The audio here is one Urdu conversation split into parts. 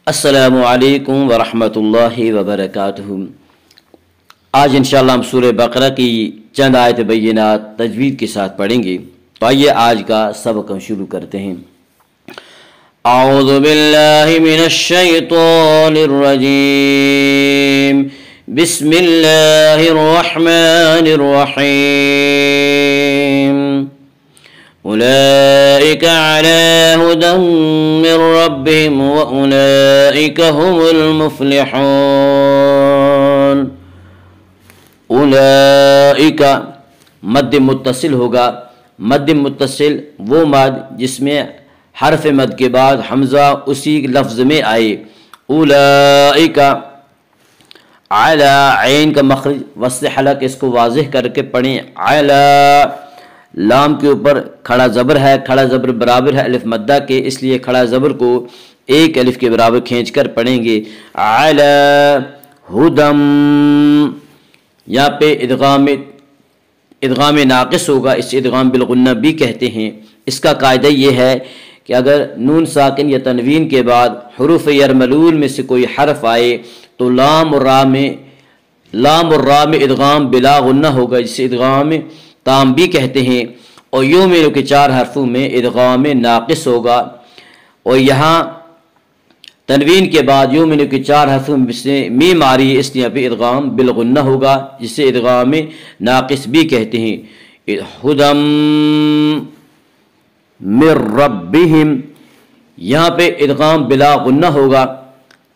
السلام علیکم ورحمۃ اللہ وبرکاتہ۔ آج انشاءاللہ ہم سورہ بقرہ کی چند آیت بینات تجوید کے ساتھ پڑھیں گے، تو آئیے آج کا سبق ہم شروع کرتے ہیں۔ اعوذ باللہ من الشیطان الرجیم، بسم اللہ الرحمن الرحیم۔ اولئک علی ھدی من ربہم واولئک ھم المفلحون۔ اولئک مد متصل ہوگا۔ مد متصل وہ مد جس میں حرف مد کے بعد حمزہ اسی لفظ میں آئے۔ اولئک علی، عین کا مخرج وسط حلق، اس کو واضح کر کے پڑھیں۔ علی لام کے اوپر کھڑا زبر ہے، کھڑا زبر برابر ہے الف مدہ کے، اس لیے کھڑا زبر کو ایک الف کے برابر کھینچ کر پڑھیں گے۔ علی ہدم، یہاں پہ ادغام ناقص ہوگا، اس ادغام بالغنہ بھی کہتے ہیں۔ اس کا قاعدہ یہ ہے کہ اگر نون ساکن یا تنوین کے بعد حروف یرملول میں سے کوئی حرف آئے تو لام اور را میں ادغام بلا غنہ ہوگا، جسے ادغام تام بھی کہتے ہیں، اور یومینو کے 4 حرفوں میں ادغام ناقص ہوگا، اور یہاں تنوین کے بعد یومینو کے 4 حرفوں میں سے میم آ رہی ہے، اس لیے پہ ادغام بالغنہ ہوگا، جسے ادغام ناقص بھی کہتے ہیں۔ ہدم من ربہم، یہاں پہ ادغام بلا غنہ ہوگا۔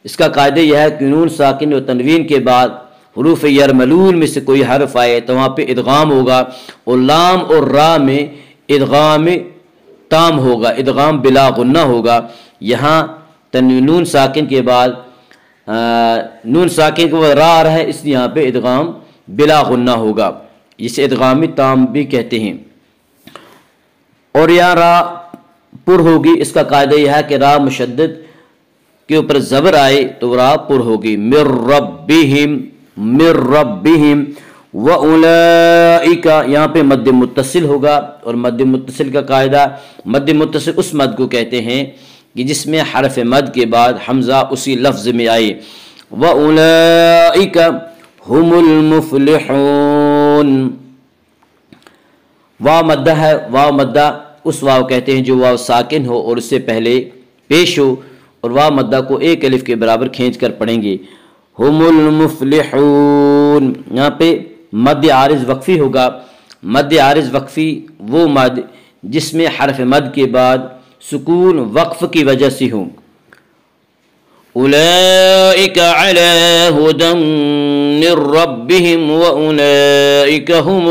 اس کا قاعدہ یہ ہے کہ نون ساکن و تنوین کے بعد حروف یرملول میں سے کوئی حرف آئے تو وہاں پہ ادغام ہوگا، اور لام اور را میں ادغام تام ہوگا، ادغام بلا غنہ ہوگا۔ یہاں نون ساکن کے بعد نون ساکن کو را آ رہا ہے، اس لیے یہاں پہ ادغام بلا غنہ ہوگا، جسے ادغام تام بھی کہتے ہیں۔ اور یہاں را پر ہوگی، اس کا قاعدہ یہ ہے کہ را مشدد کے اوپر زبر آئے تو را پر ہوگی۔ من ربہم، من ربہم، وَأُولَئِكَ یہاں پہ مد متصل ہوگا، اور مد متصل کا قاعدہ، مد متصل اس مد کو کہتے ہیں کہ جس میں حرف مد کے بعد حمزہ اسی لفظ میں آئے۔ وَأُولَئِكَ هُمُ الْمُفْلِحُونَ، واو مدہ ہے، واو مدہ اس واو کہتے ہیں جو واو ساکن ہو اور اس سے پہلے پیش ہو، اور واو مدہ کو ایک الف کے برابر کھینچ کر پڑھیں گے۔ ہم المفلحون، یہاں پہ مد عارض وقفی ہوگا۔ مد عارض وقفی وہ مد جس میں حرف مد کے بعد سکون وقف کی وجہ سے ہوں۔ اولئک علی ھدی من ربہم واولئک ھم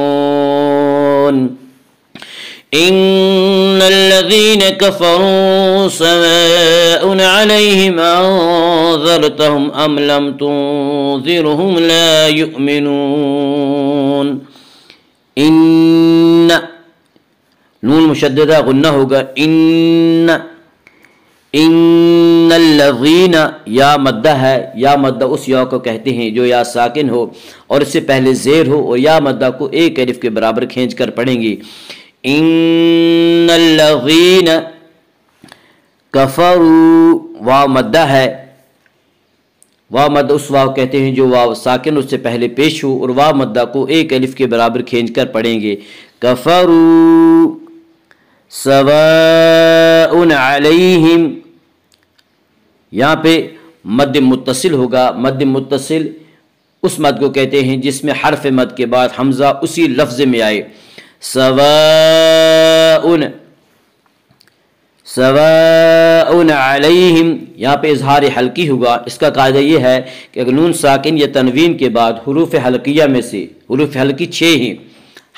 المفلحون۔ ان الذین کفروا سواء علیہم انذرتہم ام لم تنذرہم لا یؤمنون۔ ان نون مشددہ غنہ ہوگا، ان الذین، یا مدہ ہے، یا مدہ اس یا کو کہتے ہیں جو یا ساکن ہو اور اس سے پہلے زیر ہو، اور یا مدہ کو ایک الف کے برابر کھینچ کر پڑھیں گے۔ ان الذین کفروا، واو مدہ ہے، واو مدہ اس واو کہتے ہیں جو واو ساکن اس سے پہلے پیش ہو، اور واو مدہ کو ایک الف کے برابر کھینچ کر پڑھیں گے۔ کفروا سواء علیہم، یہاں پہ مد متصل ہوگا۔ مد متصل اس مد کو کہتے ہیں جس میں حرف مد کے بعد حمزہ اسی لفظ میں آئے۔ سواء علیہم، یہاں پہ اظہار حلقی ہوگا۔ اس کا قاعدہ یہ ہے کہ اگر نون ساکن یا تنوین کے بعد حروف حلقیہ میں سے، حروف حلقی 6 ہیں،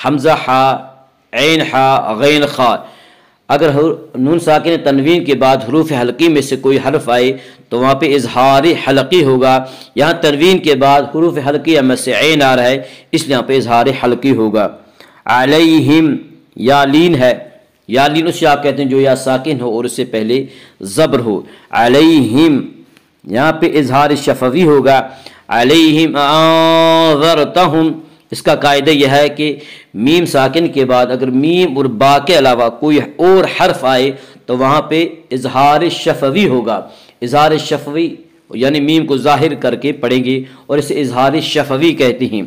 حمزہ ہا، عین ہا، غین خا، اگر نون ساکن یا تنوین کے بعد حروف حلقی میں سے کوئی حرف آئے تو وہاں پہ اظہار حلقی ہوگا۔ یہاں تنوین کے بعد حروف حلقیہ میں سے عین آ رہا ہے، اس لیے یہاں پہ اظہار حلقی ہوگا۔ علیہم، یا لین ہے، یا لین اس یا کہتے ہیں جو یا ساکن ہو اور اس سے پہلے زبر ہو۔ علیہم، یہاں پہ اظہار شفوی ہوگا۔ علیہم انذرتہم، اس کا قاعدہ یہ ہے کہ میم ساکن کے بعد اگر میم اور با کے علاوہ کوئی اور حرف آئے تو وہاں پہ اظہار شفوی ہوگا، اظہار شفوی یعنی میم کو ظاہر کر کے پڑھیں گے اور اسے اظہار شفوی کہتے ہیں۔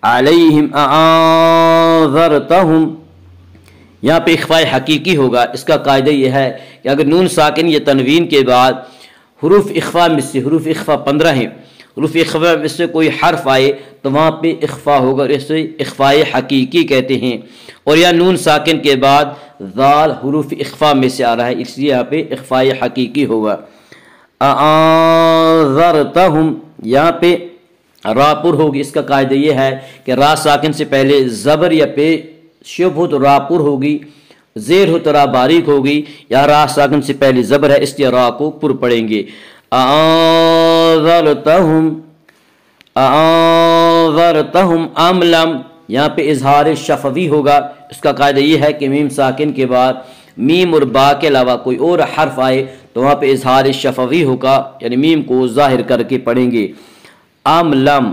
علیہم انذرتہم، یہاں پہ اخفاء حقیقی ہوگا۔ اس کا قاعدہ یہ ہے کہ اگر نون ساکن یا تنوین کے بعد حروف اخفاء میں سے، حروف اخفاء 15 ہیں، حروف اخفاء میں سے کوئی حرف آئے تو وہاں پہ اخفاء ہوگا اور اسے اخفاء حقیقی کہتے ہیں۔ اور یا نون ساکن کے بعد ذال حروف اخفاء میں سے آ رہا ہے، اس لیے یہاں پہ اخفاء حقیقی ہوگا۔ انذرتہم، یہاں پہ را پر ہوگی۔ اس کا قاعدہ یہ ہے کہ را ساکن سے پہلے زبر یا پیش شب ہو تو را پر ہوگی، زیر ہو تو را باریک ہوگی، یا را ساکن سے پہلے زبر ہے اس لیے را کو پر پڑھیں گے۔ انذرتہم انذرتہم ام لم، یہاں پہ اظہار شفوی ہوگا۔ اس کا قاعدہ یہ ہے کہ میم ساکن کے بعد میم اور با کے علاوہ کوئی اور حرف آئے تو وہاں پہ اظہار شفوی ہوگا، یعنی میم کو ظاہر کر کے پڑھیں گے۔ ام لم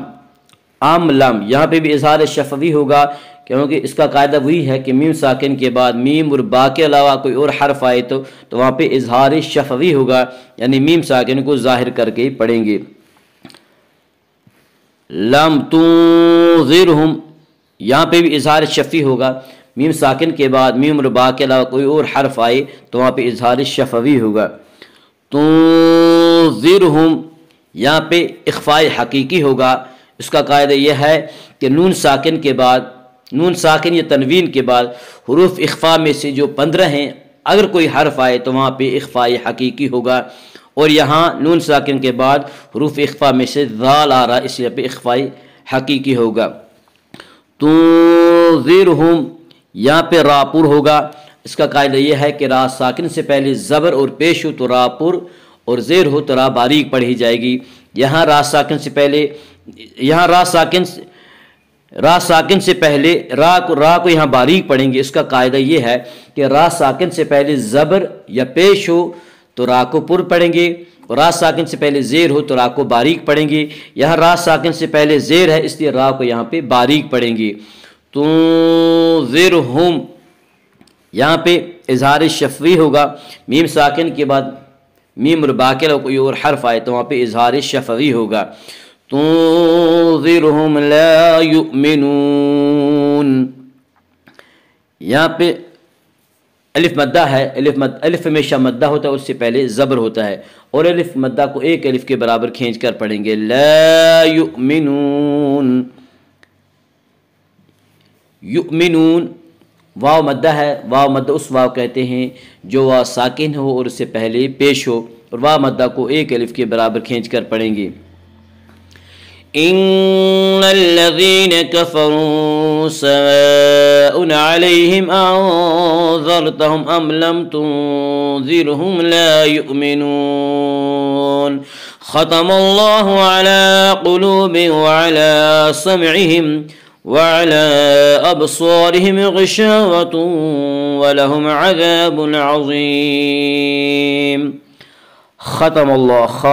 ام لم، یہاں پہ بھی اظہار شفوی ہوگا کیونکہ اس کا قاعدہ وہی ہے کہ میم ساکن کے بعد میم اور با کے علاوہ کوئی اور حرف آئے تو وہاں پہ اظہار شفوی ہوگا، یعنی میم ساکن کو ظاہر کر کے پڑھیں گے۔ لم تنذرہم، یہاں پہ بھی اظہار شفوی ہوگا۔ میم ساکن کے بعد میم اور با کے علاوہ کوئی اور حرف آئے تو وہاں پہ اظہار شفوی ہوگا۔ تنذرہم، یہاں پہ اخفاء حقیقی ہوگا۔ اس کا قاعدہ یہ ہے کہ نون ساکن کے بعد، نون ساکن یا تنوین کے بعد حروف اخفاء میں سے جو 15 ہیں اگر کوئی حرف آئے تو وہاں پہ اخفاء حقیقی ہوگا، اور یہاں نون ساکن کے بعد حروف اخفاء میں سے ذال آ رہا ہے اس لیے پہ اخفاء حقیقی ہوگا۔ تنذرہم، یہاں پہ را پر ہوگا۔ اس کا قاعدہ یہ ہے کہ را ساکن سے پہلے زبر اور پیش ہو تو را پر اور زیر ہو تو را باریک پڑھی جائے گی۔ یہاں را ساکن سے پہلے، یہاں را ساکن سے پہلے را کو یہاں باریک پڑھیں گے۔ اس کا قاعدہ یہ ہے کہ را ساکن سے پہلے زبر یا پیش ہو تو را کو پر پڑھیں گے، اور را ساکن سے پہلے زیر ہو تو را کو باریک پڑھیں گے۔ یہاں را ساکن سے پہلے زیر ہے اس لیے را کو یہاں پہ باریک پڑھیں گے۔ تنذرہم، یہاں پہ اظہار شفوی ہوگا۔ میم ساکن کے بعد میم اور با کے علاوہ کوئی اور حرف آئے تو وہاں پہ اظہار شفوی ہوگا۔ تنذرہم لا یؤمنون، یہاں پہ الف مدہ ہے۔ الف ہمیشہ مدہ ہوتا ہے، اس سے پہلے زبر ہوتا ہے، اور الف مدہ کو ایک الف کے برابر کھینچ کر پڑھیں گے۔ لا یؤمنون، یؤمنون واو مدہ ہے۔ واو مدہ اس واو کہتے ہیں جو واو ساکن ہو اور اس سے پہلے پیش ہو، اور واو مدہ کو ایک الف کے برابر کھینچ کر پڑھیں گے۔ ان الذين كفروا سواء عليهم انذرتهم ام لم تنذرهم لا يؤمنون ختم الله على قلوبهم وعلى سمعهم وعلى ابصارهم غشاوة ولهم عذاب عظيم۔ ختم اللہ،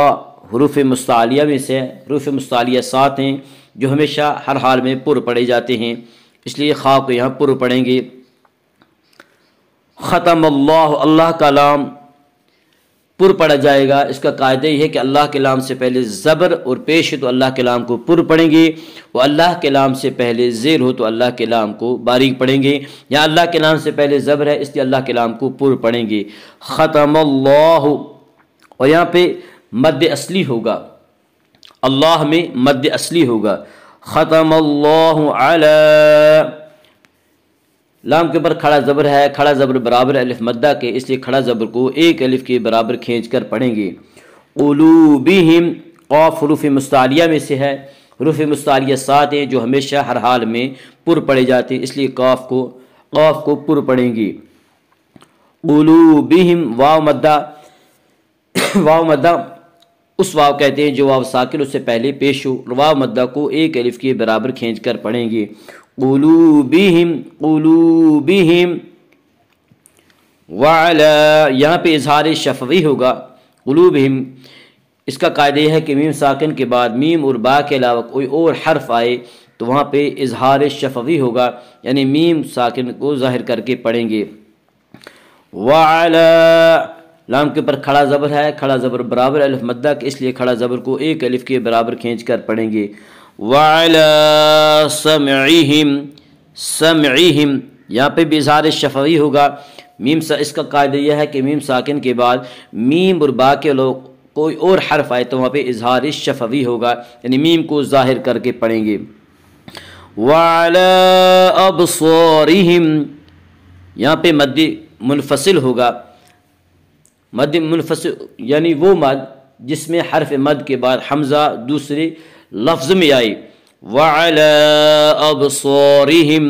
حروف مستعلیہ میں سے، حروف مستعلیہ 7 ہیں جو ہمیشہ ہر حال میں پر پڑھے جاتے ہیں، اس لیے خا کو یہاں پر پڑھیں گے۔ ختم اللہ، اللہ کا لام پر پڑھا جائے گا۔ اس کا قاعدہ یہ ہے کہ اللہ کے لام سے پہلے زبر اور پیش ہو تو اللہ کے لام کو پر پڑھیں گے، وہ اللہ کے لام سے پہلے زیر ہو تو اللہ کے لام کو باریک پڑھیں گے، یا اللہ کے لام سے پہلے زبر ہے اس لیے اللہ کے لام کو پر پڑھیں گے۔ ختم اللہ، اور یہاں پہ مد اصلی ہوگا، اللہ میں مد اصلی ہوگا۔ ختم اللہ علی، لام کے اوپر کھڑا زبر ہے، کھڑا زبر برابر الف مدہ کے، اس لیے کھڑا زبر کو ایک الف کے برابر کھینچ کر پڑھیں گے۔ قلوبہم، قاف حروف مستعلیہ میں سے ہے۔ حروف مستعلیہ 7 ہیں جو ہمیشہ ہر حال میں پر پڑھے جاتے ہیں، اس لیے قاف کو پر پڑھیں گے۔ قلوبہم، واو مدہ، واو مدہ اس واو کہتے ہیں جو واو ساکن اس سے پہلے پیش ہو، واو مدہ کو ایک الف کے برابر کھینچ کر پڑھیں گے۔ قلوبہم، قلوبہم وعلا، یہاں پہ اظہار شفوی ہوگا۔ قلوبہم، اس کا قاعدہ یہ ہے کہ میم ساکن کے بعد میم اور با کے علاوہ کوئی اور حرف آئے تو وہاں پہ اظہار شفوی ہوگا، یعنی میم ساکن کو ظاہر کر کے پڑھیں گے۔ وعلا لام کے اوپر کھڑا زبر ہے، کھڑا زبر برابر الف مدہ کے، اس لیے کھڑا زبر کو ایک الف کے برابر کھینچ کر پڑھیں گے۔ وَعَلَىٰ سَمْعِهِمْ، سَمْعِهِمْ یہاں پہ بھی اظہار شفوی ہوگا۔ میم اس کا قاعدہ یہ ہے کہ میم ساکن کے بعد میم اور با کے لوگ کوئی اور حرف آئے تو وہاں پہ اظہار شفوی ہوگا، یعنی میم کو ظاہر کر کے پڑھیں گے۔ وَعَلَىٰ أَبْصَارِهِمْ یہاں پہ مد منفصل ہوگا، مد منفصل یعنی وہ مد جس میں حرف مد کے بعد حمزہ دوسرے لفظ میں آئے۔ وَعَلَىٰ أَبْصَارِهِمْ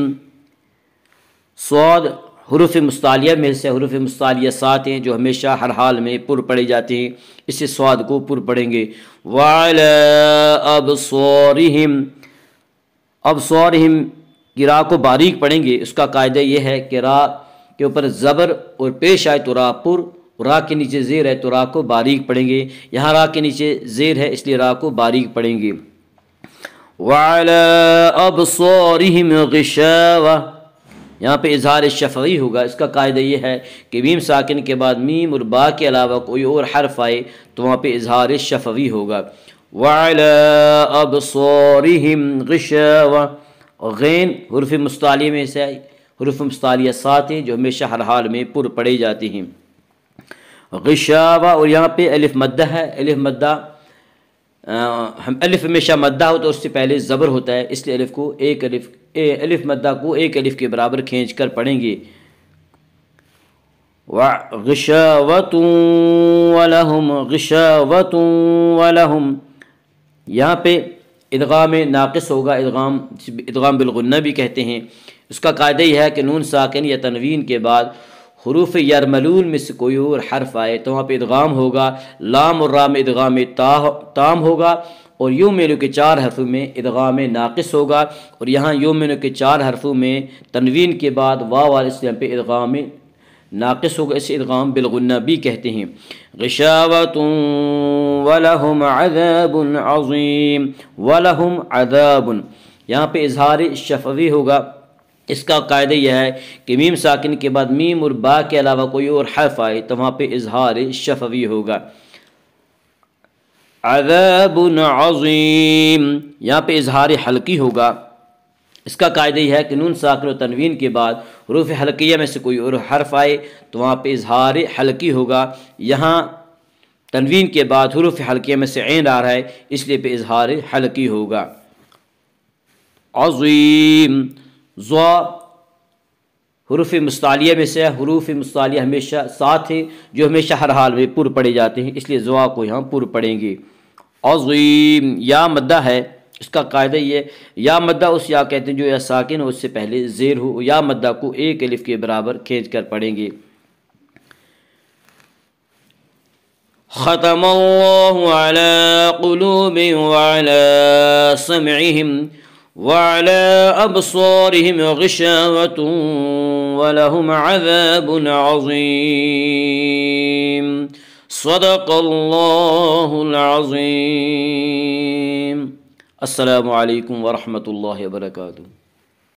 صاد حروف مستعلیہ میں سے حروف مستعلیہ 7 ہیں جو ہمیشہ ہر حال میں پر پڑھے جاتے ہیں، اس سے صاد کو پر پڑھیں گے۔ وَعَلَىٰ أَبْصَارِهِمْ، ابصارہم کی را کو باریک پڑھیں گے، اس کا قاعدہ یہ ہے کہ را کے اوپر زبر اور پیش آئے تو را پر، را کے نیچے زیر ہے تو را کو باریک پڑھیں گے، یہاں را کے نیچے زیر ہے اس لیے را کو باریک پڑھیں گے۔ وَعَلَىٰ أَبْصَارِهِمْ غِشَاوَةٌ یہاں پہ اظہار شفوی ہوگا، اس کا قاعدہ یہ ہے کہ میم ساکن کے بعد میم اور با کے علاوہ کوئی اور حرف آئے تو وہاں پہ اظہار شفوی ہوگا۔ وَعَلَىٰ أَبْصَارِهِمْ غِشَاوَةٌ غین حروف مستعلیہ میں سے حروف مستعلیہ 7 ہیں جو ہمیشہ ہر حال میں پر پڑھے جاتے ہیں۔ غشاوہ اور یہاں پہ الف مدہ ہے، الف مدہ الف ہمیشہ مدہ ہو تو اس سے پہلے زبر ہوتا ہے، اس لیے الف مدہ کو ایک الف کے برابر کھینچ کر پڑھیں گے۔ غشاوۃ ولہم، غشاوۃ ولہم یہاں پہ ادغام ناقص ہوگا، ادغام بالغنہ بھی کہتے ہیں، اس کا قاعدہ یہ ہے کہ نون ساکن یا تنوین کے بعد حروف یرملون میں سے کوئی اور حرف آئے تو وہاں پہ ادغام ہوگا، لام اور را میں ادغام تام ہوگا، اور یومینو کے 4 حرفوں میں ادغام ناقص ہوگا، اور یہاں یومینو کے 4 حرفوں میں تنوین کے بعد واو والے اس پہ ادغام ناقص ہوگا، اسے ادغام بالغنہ بھی کہتے ہیں۔ غشاوۃ ولہم عذاب عظیم، ولہم عذاب یہاں پہ اظہار شفوی ہوگا، اس کا قاعدہ یہ ہے کہ میم ساکن کے بعد میم اور با کے علاوہ کوئی اور حرف آئے تو وہاں پہ اظہار شفوی ہوگا۔ عذاب عظیم یہاں پہ اظہار حلقی ہوگا، اس کا قاعدہ یہ ہے کہ نون ساکن و تنوین کے بعد حروف حلقیہ میں سے کوئی اور حرف آئے تو وہاں پہ اظہار حلقی ہوگا، یہاں تنوین کے بعد حروف حلقیہ میں سے عین آ رہا ہے اس لیے پہ اظہار حلقی ہوگا۔ عظیم ضا حروف مستعلیہ میں سے حروف مستعلیہ ہمیشہ 7 ہیں جو ہمیشہ ہر حال میں پر پڑھے جاتے ہیں، اس لیے ضا کو یہاں پر پڑھیں گے۔ عظیم یا مدہ ہے، اس کا قاعدہ یہ یا مدہ اس یا کہتے ہیں جو یا ساکن ہو اس سے پہلے زیر ہو، یا مدہ کو ایک الف کے برابر کھینچ کر پڑھیں گے۔ ختم اللہ علی قلوبہم وعلی سمعہم وعلى أبصارهم غشاوة ولهم عذاب عظيم صدق الله العظيم۔ السلام علیکم ورحمۃ اللہ وبرکاتہ۔